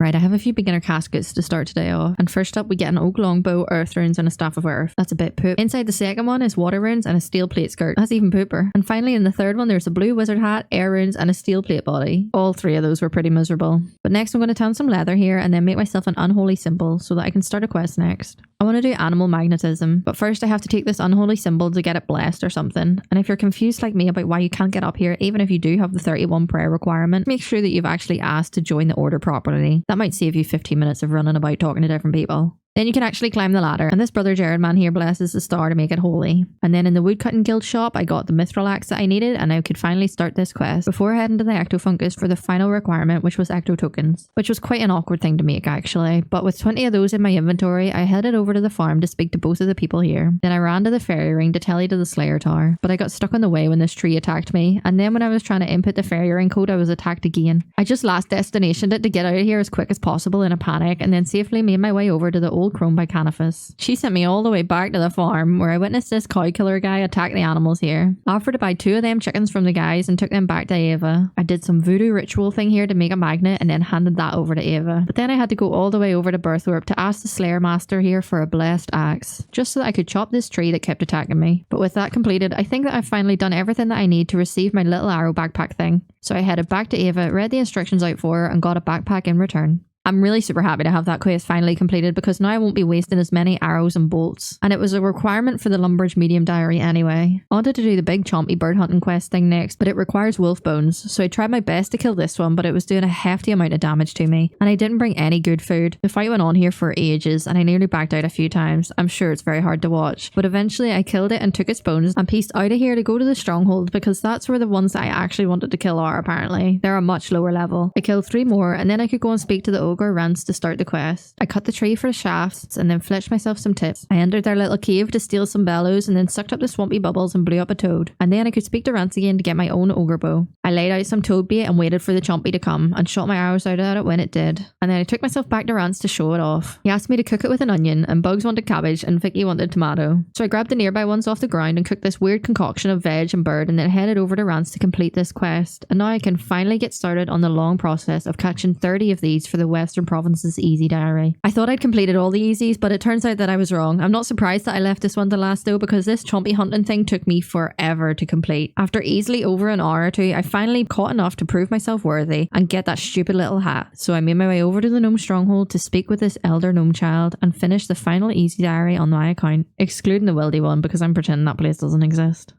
Right, I have a few beginner caskets to start today off. And first up, we get an oak longbow, earth runes, and a staff of earth. That's a bit poop. Inside the second one is water runes and a steel plate skirt. That's even pooper. And finally, in the third one, there's a blue wizard hat, air runes, and a steel plate body. All three of those were pretty miserable. But next, I'm going to tan some leather here and then make myself an unholy symbol so that I can start a quest next. I want to do animal magnetism, but first I have to take this unholy symbol to get it blessed or something. And if you're confused like me about why you can't get up here, even if you do have the 31 prayer requirement, make sure that you've actually asked to join the order properly. That might save you 15 minutes of running about talking to different people. Then you can actually climb the ladder, and this brother Jared man here blesses the star to make it holy. And then in the woodcutting guild shop, I got the mithril axe that I needed, and I could finally start this quest before heading to the ectofungus for the final requirement, which was ecto tokens, which was quite an awkward thing to make actually. But with 20 of those in my inventory, I headed over to the farm to speak to both of the people here. Then I ran to the fairy ring to tally to the Slayer Tower, but I got stuck on the way when this tree attacked me, and then when I was trying to input the fairy ring code, I was attacked again. I just last destinationed it to get out of here as quick as possible in a panic, and then safely made my way over to the old crone by Canifus. She sent me all the way back to the farm where I witnessed this cow killer guy attack the animals here. I offered to buy 2 of them chickens from the guys and took them back to Ava. I did some voodoo ritual thing here to make a magnet and then handed that over to Ava. But then I had to go all the way over to Berthorpe to ask the Slayer Master here for a blessed axe, just so that I could chop this tree that kept attacking me. But with that completed, I think that I've finally done everything that I need to receive my little arrow backpack thing. So I headed back to Ava, read the instructions out for her, and got a backpack in return. I'm really super happy to have that quest finally completed because now I won't be wasting as many arrows and bolts. And it was a requirement for the Lumbridge medium diary anyway. I wanted to do the big chompy bird hunting quest thing next, but it requires wolf bones. So I tried my best to kill this one, but it was doing a hefty amount of damage to me. And I didn't bring any good food. The fight went on here for ages and I nearly backed out a few times. I'm sure it's very hard to watch. But eventually I killed it and took its bones and pieced out of here to go to the stronghold because that's where the ones that I actually wanted to kill are apparently. They're a much lower level. I killed 3 more and then I could go and speak to the ogre Rance to start the quest. I cut the tree for the shafts and then fletched myself some tips. I entered their little cave to steal some bellows and then sucked up the swampy bubbles and blew up a toad. And then I could speak to Rance again to get my own ogre bow. I laid out some toad bait and waited for the chompy to come and shot my arrows out at it when it did. And then I took myself back to Rance to show it off. He asked me to cook it with an onion and Bugs wanted cabbage and Vicky wanted tomato. So I grabbed the nearby ones off the ground and cooked this weird concoction of veg and bird and then headed over to Rance to complete this quest. And now I can finally get started on the long process of catching 30 of these for the Western Province's easy diary. I thought I'd completed all the easies, but it turns out that I was wrong. I'm not surprised that I left this one to last though, because this chompy hunting thing took me forever to complete. After easily over an hour or 2, I finally caught enough to prove myself worthy and get that stupid little hat. So I made my way over to the gnome stronghold to speak with this elder gnome child and finish the final easy diary on my account, excluding the wildy one because I'm pretending that place doesn't exist.